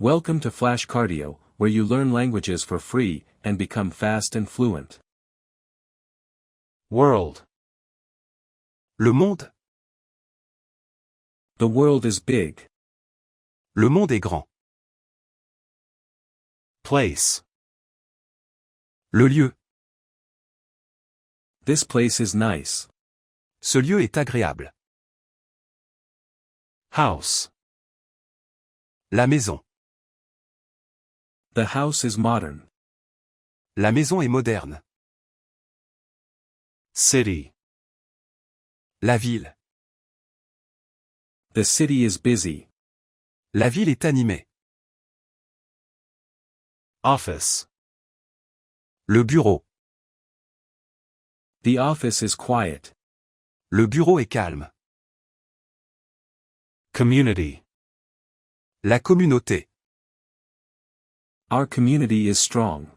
Welcome to Flash Cardio, where you learn languages for free and become fast and fluent. World. Le monde. The world is big. Le monde est grand. Place. Le lieu. This place is nice. Ce lieu est agréable. House. La maison. The house is modern. La maison est moderne. City. La ville. The city is busy. La ville est animée. Office. Le bureau. The office is quiet. Le bureau est calme. Community. La communauté. Our community is strong.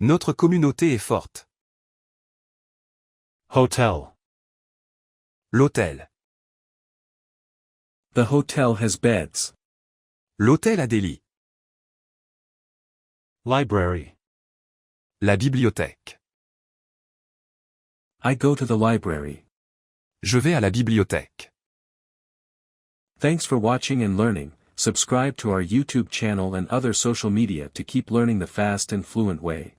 Notre communauté est forte. Hotel. L'hôtel. The hotel has beds. L'hôtel a des lits. Library. La bibliothèque. I go to the library. Je vais à la bibliothèque. Thanks for watching and learning. Subscribe to our YouTube channel and other social media to keep learning the fast and fluent way.